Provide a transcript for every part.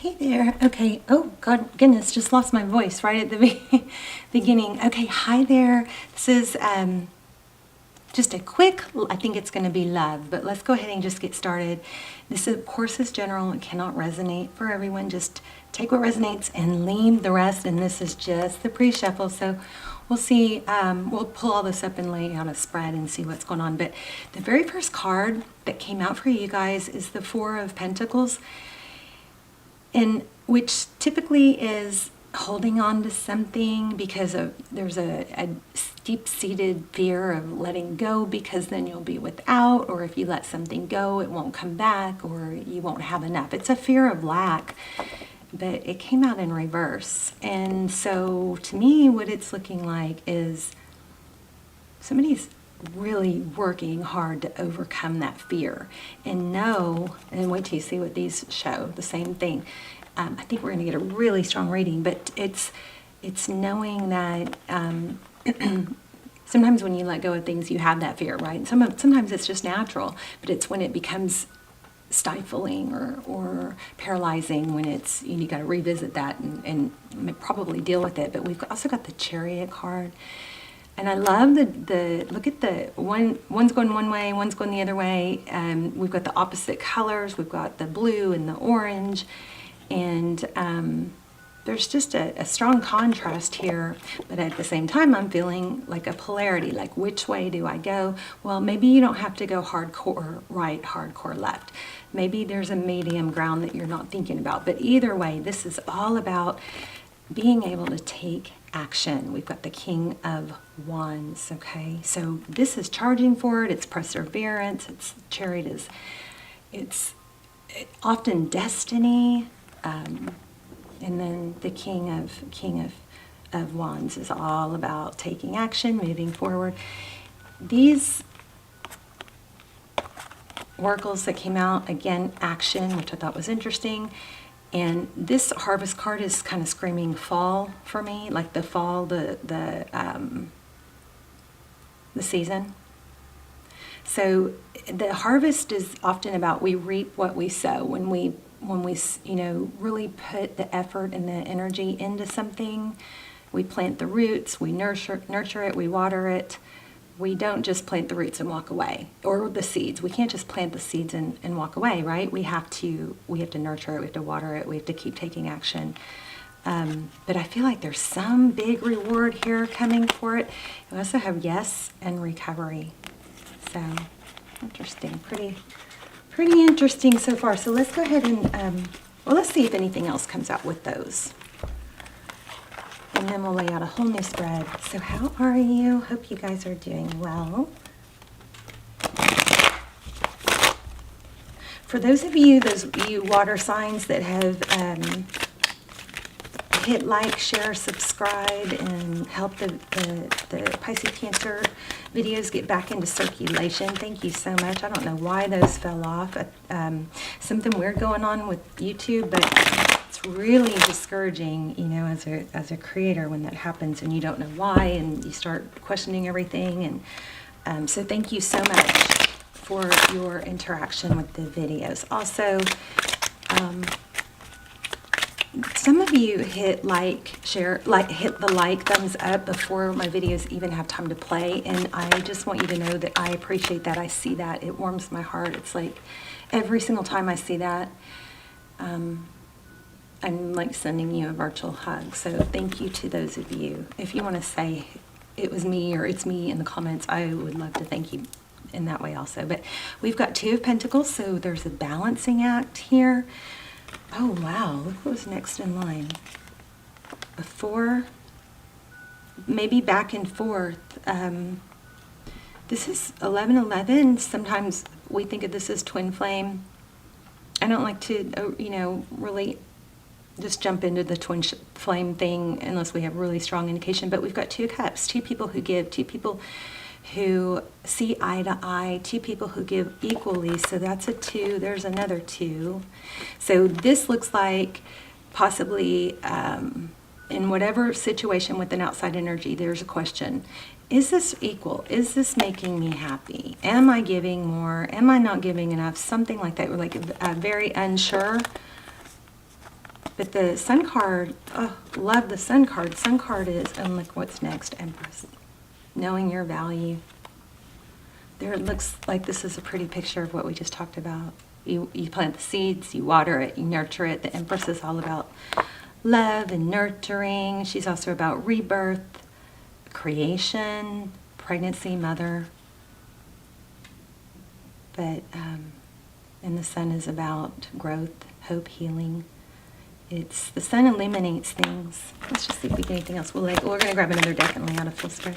Hey there. Okay. Oh, God, goodness, just lost my voice right at the beginning. Okay. Hi there. This is just a quick, I think it's going to be love, but let's go ahead and just get started. This, of course, is general. It cannot resonate for everyone. Just take what resonates and leave the rest. And this is just the pre-shuffle. So we'll see. We'll pull all this up and lay out a spread and see what's going on. But the very first card that came out for you guys is the Four of Pentacles, and which typically is holding on to something because there's a deep-seated fear of letting go, because then you'll be without, or if you let something go it won't come back, or you won't have enough. It's a fear of lack, but it came out in reverse. And so to me, what it's looking like is somebody's really working hard to overcome that fear and wait till you see what these show, the same thing. I think we're going to get a really strong reading, but it's knowing that sometimes when you let go of things, you have that fear, right? And sometimes it's just natural, but it's when it becomes stifling or paralyzing, when you got to revisit that and probably deal with it. But we've also got the Chariot card. And I love look at the one's going one way, one's going the other way. We've got the opposite colors. We've got the blue and the orange. And there's just a strong contrast here. But at the same time, I'm feeling like a polarity, like which way do I go? Well, maybe you don't have to go hardcore right, hardcore left. Maybe there's a medium ground that you're not thinking about. But either way, this is all about being able to take action. We've got the King of Wands, okay? So this is charging forward, it's perseverance, it's Chariot it's often destiny, and then the King of Wands is all about taking action, moving forward. These oracles that came out, again, action, which I thought was interesting. And this Harvest card is kind of screaming fall for me, like the fall, the season. So the harvest is often about we reap what we sow. When we really put the effort and the energy into something, we plant the roots, we nurture it, we water it. We don't just plant the roots and walk away, or the seeds. We can't just plant the seeds and walk away, right? We have to nurture it, we have to water it, we have to keep taking action. But I feel like there's some big reward here coming for it. We also have yes and recovery. So interesting, pretty interesting so far. So let's go ahead and, let's see if anything else comes out with those. And then we'll lay out a whole new spread. So how are you? Hope you guys are doing well. For those of you water signs that have hit like, share, subscribe, and help the Pisces Cancer videos get back into circulation, thank you so much. I don't know why those fell off. Something weird going on with YouTube, but it's really discouraging, as a creator, when that happens and you don't know why and you start questioning everything. And so thank you so much for your interaction with the videos. Also, some of you hit like, share, hit the thumbs up before my videos even have time to play, and I just want you to know that I appreciate that. I see that. It warms my heart. It's like every single time I see that, I'm like sending you a virtual hug. So thank you to those of you. If you want to say it was me or it's me in the comments, I would love to thank you in that way also. But we've got Two of Pentacles, so there's a balancing act here. Oh wow, look what was next in line. A 4, maybe back and forth. This is 1111. Sometimes we think of this as twin flame. I don't like to, really just jump into the twin flame thing unless we have really strong indication. But we've got 2 cups, 2 people who give, 2 people who see eye to eye, 2 people who give equally. So that's a 2. There's another 2. So this looks like possibly in whatever situation with an outside energy, there's a question. Is this equal? Is this making me happy? Am I giving more? Am I not giving enough? Something like that. We're like very unsure. But the Sun card, oh, love the Sun card. Sun card is, and look what's next, Empress. Knowing your value. There it looks like this is a pretty picture of what we just talked about. You plant the seeds, you water it, you nurture it. The Empress is all about love and nurturing. She's also about rebirth, creation, pregnancy, mother. But, and the Sun is about growth, hope, healing. It's, the Sun illuminates things. Let's just see if we get anything else. We're going to grab another deck and lay out a full spread.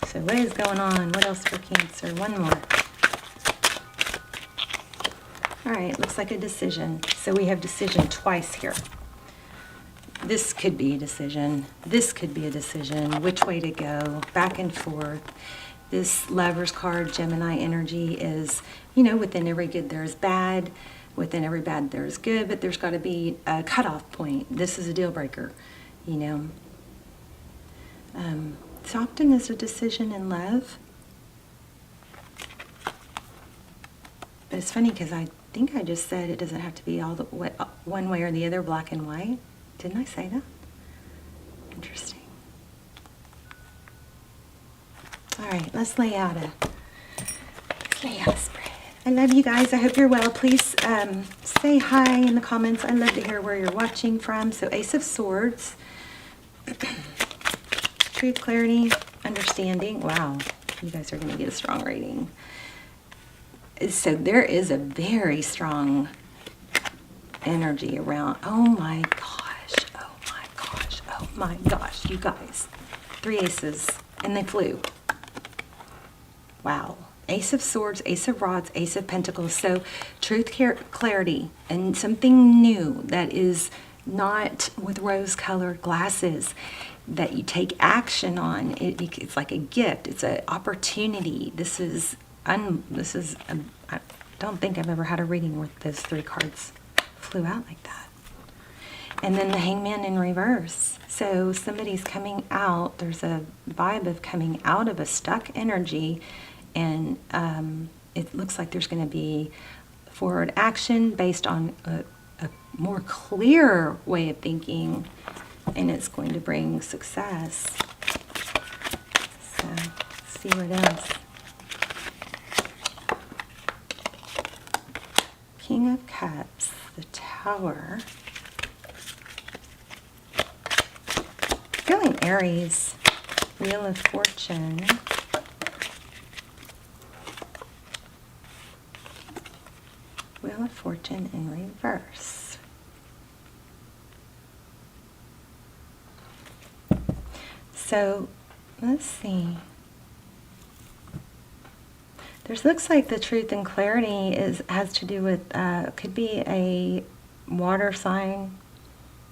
So what is going on? What else for Cancer? One more. All right, looks like a decision. So we have decision twice here. This could be a decision. This could be a decision. Which way to go? Back and forth. This Lover's card, Gemini energy, is, you know, within every good there's bad. Within every bad there's good, but there's got to be a cutoff point. This is a deal breaker, you know. So often is a decision in love. But it's funny because I think I just said it doesn't have to be all the way, one way or the other, black and white. Didn't I say that? Interesting. All right, let's lay out a spread. I love you guys. I hope you're well. Please say hi in the comments. I love to hear where you're watching from. So Ace of Swords, truth, clarity, understanding. Wow, you guys are going to get a strong rating. So there is a very strong energy around. Oh my gosh, oh my gosh, oh my gosh, you guys. 3 aces, and they flew. Wow. Ace of Swords, Ace of Rods, Ace of Pentacles. So truth, clarity, and something new that is not with rose-colored glasses that you take action on. It's like a gift. It's an opportunity. I don't think I've ever had a reading where those 3 cards flew out like that. And then the Hangman in reverse. So somebody's coming out. There's a vibe of coming out of a stuck energy, and it looks like there's going to be forward action based on a more clear way of thinking, and it's going to bring success. So let's see what else. King of Cups, the Tower. Feeling Aries, Wheel of Fortune. Wheel of Fortune in reverse. So let's see. There looks like the truth and clarity has to do with, could be a water sign,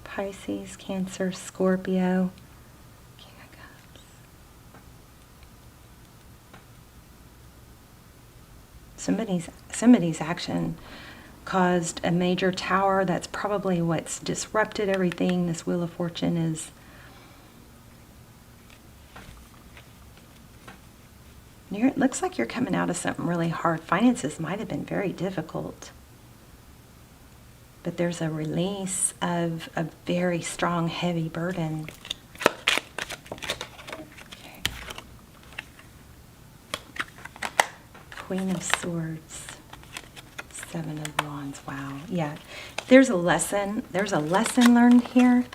Pisces, Cancer, Scorpio. King of Cups. Somebody's action caused a major tower. That's probably what's disrupted everything. This Wheel of Fortune is it looks like you're coming out of something really hard. Finances might have been very difficult. But there's a release of a very strong, heavy burden. Okay. Queen of Swords. 7 of Wands. Wow. Yeah. There's a lesson. There's a lesson learned here.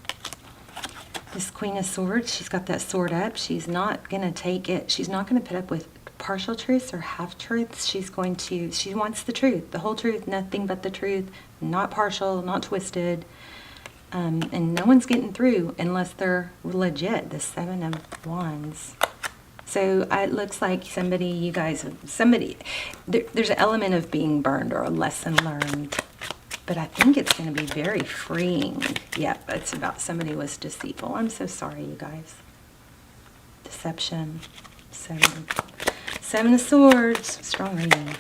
This Queen of Swords, she's got that sword up. She's not going to take it. She's not going to put up with partial truths or half truths. She wants the truth, the whole truth, nothing but the truth, not partial, not twisted. And no one's getting through unless they're legit, the 7 of Wands. So it looks like there's an element of being burned or a lesson learned. But I think it's going to be very freeing. Yep, it's about somebody was deceitful. I'm so sorry, you guys. Deception. 7 of Swords. Strong reading.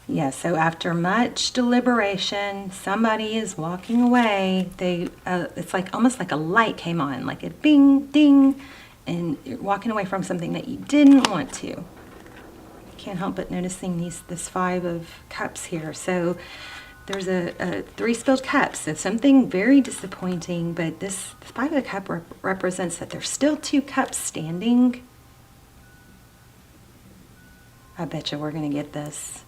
Yeah, so after much deliberation, somebody is walking away. It's like almost like a light came on, like a bing, ding, and you're walking away from something that you didn't want to. can't help but noticing this Five of Cups here. So there's a 3 spilled cups, so something very disappointing, but this Five of Cups represents that there's still 2 cups standing. I bet you we're going to get this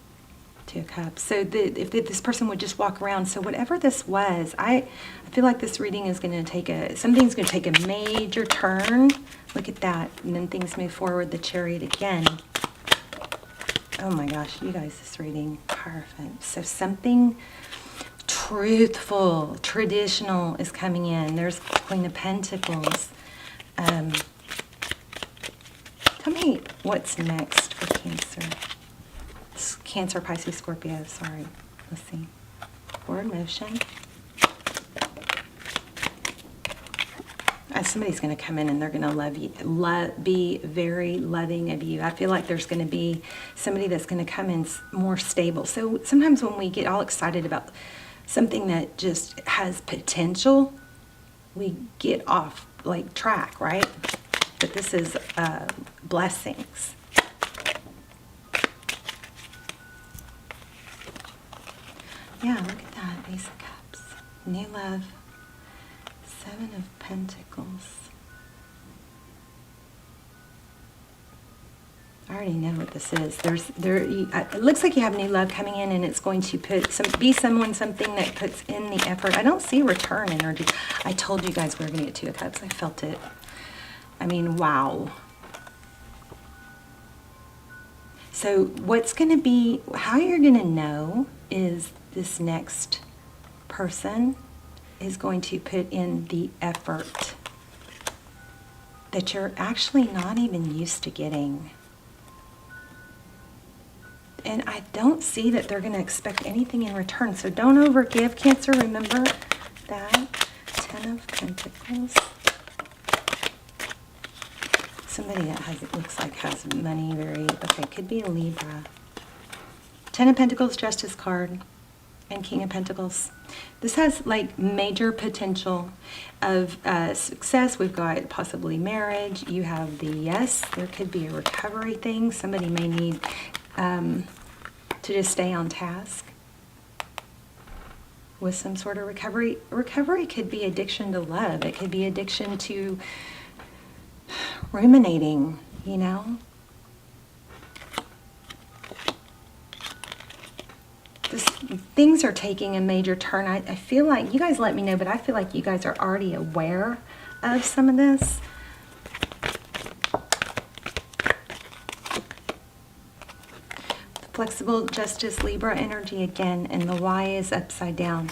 2 cups. So if this person would just walk around, so whatever this was, I feel like this reading is going to take something's going to take a major turn. Look at that. And then things move forward. The Chariot again. Oh my gosh, you guys, this reading, perfect. So something truthful, traditional is coming in. There's Queen of Pentacles. Tell me what's next for Cancer. Cancer, Pisces, Scorpio, sorry. Let's see. Forward motion. Somebody's going to come in and they're going to love you, be very loving of you. I feel like there's going to be somebody that's going to come in more stable. So sometimes when we get all excited about something that just has potential, we get off like track, right? But this is blessings. Yeah, look at that. Ace of Cups. New love. 7 of Pentacles. I already know what this is. It looks like you have new love coming in, and it's going to be something that puts in the effort. I don't see return energy. I told you guys we were going to get 2 of Cups. I felt it. I mean, wow. So what's going to be, how you're going to know is this next person is going to put in the effort that you're actually not even used to getting. And I don't see that they're going to expect anything in return. So don't overgive, Cancer. Remember that. 10 of Pentacles. Somebody that looks like has money, okay, could be a Libra. 10 of Pentacles, Justice card, and King of Pentacles. This has like major potential of success. We've got possibly marriage. You have the yes. There could be a recovery thing. Somebody may need to just stay on task with some sort of recovery. Recovery could be addiction to love. It could be addiction to ruminating, you know. Things are taking a major turn. I feel like, you guys let me know, but I feel like you guys are already aware of some of this. Flexible Justice, Libra energy again, and the Y is upside down.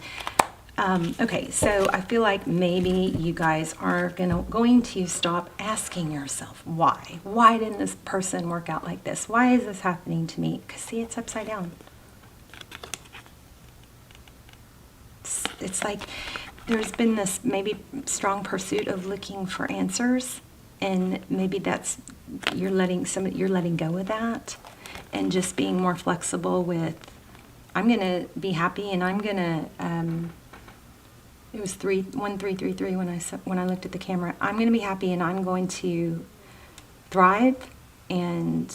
Okay, so I feel like maybe you guys are going to stop asking yourself, why? Why didn't this person work out like this? Why is this happening to me? Because see, it's upside down. It's like there's been this maybe strong pursuit of looking for answers, and maybe that's you're letting go of that and just being more flexible with, I'm gonna be happy, and I'm gonna it was 1333 when I looked at the camera. I'm gonna be happy, and I'm going to thrive and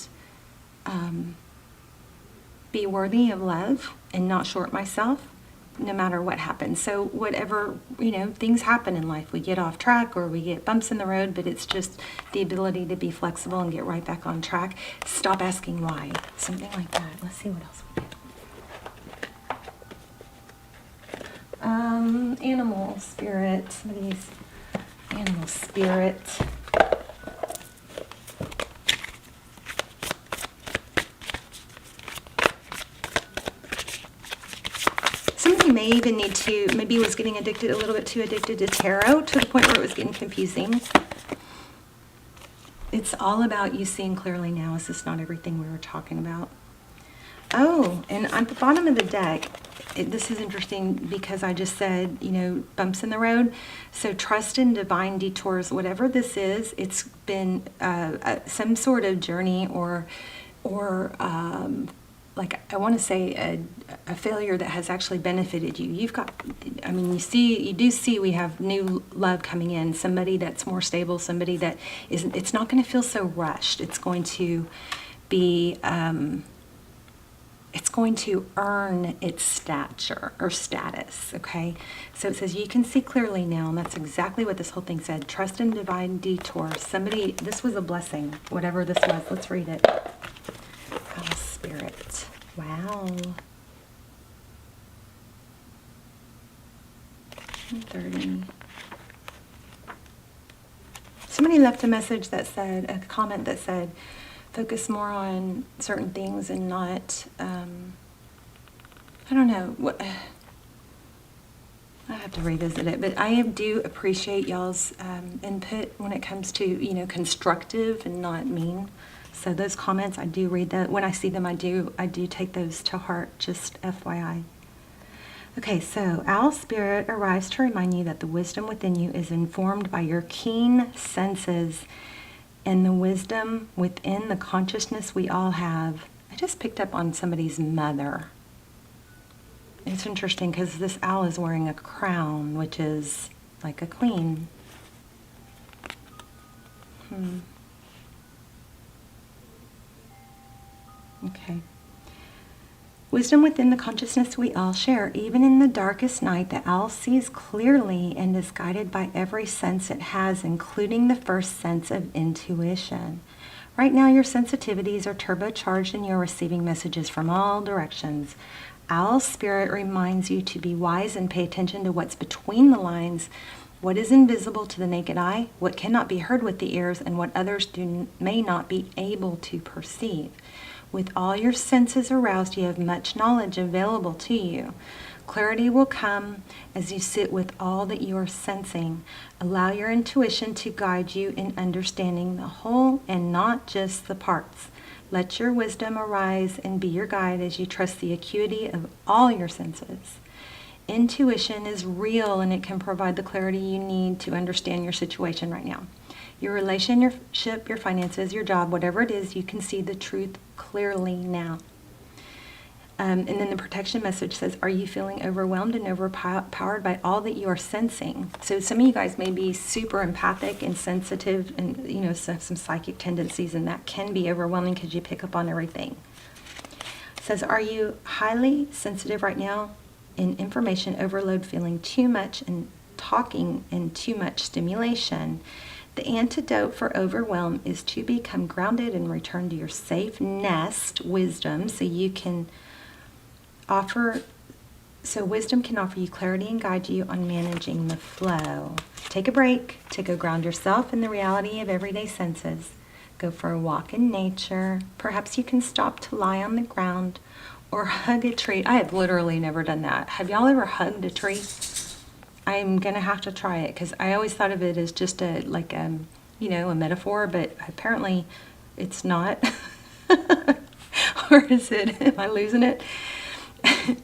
be worthy of love and not short myself, no matter what happens. So whatever, things happen in life. We get off track or we get bumps in the road, but it's just the ability to be flexible and get right back on track. Stop asking why. Something like that. Let's see what else we get. Animal spirit. Somebody's animal spirit. Somebody may even need to, maybe was getting a little bit too addicted to tarot to the point where it was getting confusing. It's all about you seeing clearly now. Is this not everything we were talking about? Oh, and at the bottom of the deck, this is interesting because I just said, bumps in the road. So trust in divine detours, whatever this is. It's been some sort of journey or like I want to say a failure that has actually benefited you. You've got, you do see we have new love coming in, somebody that's more stable, somebody that isn't, it's not going to feel so rushed. It's going to be, it's going to earn its stature or status, okay? So it says, you can see clearly now, and that's exactly what this whole thing said. Trust in divine detour. Somebody, this was a blessing, whatever this was. Let's read it. Oh, Spirit. Wow. 30. Somebody left a message that said, a comment that said, focus more on certain things and not, I don't know, what, I have to revisit it, but I do appreciate y'all's input when it comes to, you know, constructive and not mean. So those comments, I do read that. When I see them, I do take those to heart, just FYI. Okay, so Owl Spirit arrives to remind you that the wisdom within you is informed by your keen senses and the wisdom within the consciousness we all have. I just picked up on somebody's mother. It's interesting because this owl is wearing a crown, which is like a queen. Okay. Wisdom within the consciousness we all share. Even in the darkest night, the owl sees clearly and is guided by every sense it has, including the first sense of intuition. Right now, your sensitivities are turbocharged and you're receiving messages from all directions. Owl Spirit reminds you to be wise and pay attention to what's between the lines, what is invisible to the naked eye, what cannot be heard with the ears, and what others may not be able to perceive. With all your senses aroused, you have much knowledge available to you. Clarity will come as you sit with all that you are sensing. Allow your intuition to guide you in understanding the whole and not just the parts. Let your wisdom arise and be your guide as you trust the acuity of all your senses. Intuition is real and it can provide the clarity you need to understand your situation right now. Your relationship, your finances, your job, whatever it is, you can see the truth clearly now. And then the protection message says, are you feeling overwhelmed and overpowered by all that you are sensing? So some of you guys may be super empathic and sensitive and, you know, some psychic tendencies, and that can be overwhelming because you pick up on everything. It says, are you highly sensitive right now in information overload, feeling too much and talking and too much stimulation? The antidote for overwhelm is to become grounded and return to your safe nest, wisdom, so wisdom can offer you clarity and guide you on managing the flow. Take a break to go ground yourself in the reality of everyday senses. Go for a walk in nature. Perhaps you can stop to lie on the ground or hug a tree. I have literally never done that. Have y'all ever hugged a tree? I'm going to have to try it because I always thought of it as just a metaphor, but apparently it's not. Or is it? Am I losing it?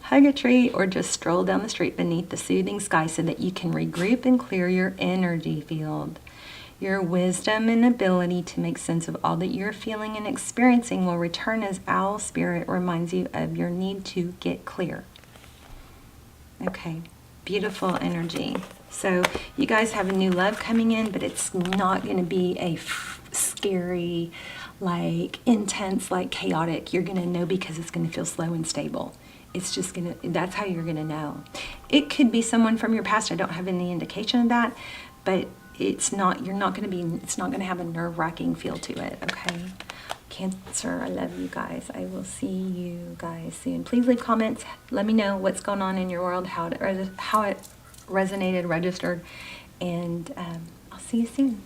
Hug a tree or just stroll down the street beneath the soothing sky so that you can regroup and clear your energy field. Your wisdom and ability to make sense of all that you're feeling and experiencing will return as Owl Spirit reminds you of your need to get clear. Okay. Beautiful energy. So you guys have a new love coming in, but it's not going to be a scary, like intense, like chaotic. You're going to know because it's going to feel slow and stable. It's just going to, that's how you're going to know. It could be someone from your past. I don't have any indication of that, but it's not going to have a nerve-wracking feel to it. Okay. Cancer, I love you guys. I will see you guys soon. Please leave comments. Let me know what's going on in your world, how it resonated, registered, and I'll see you soon.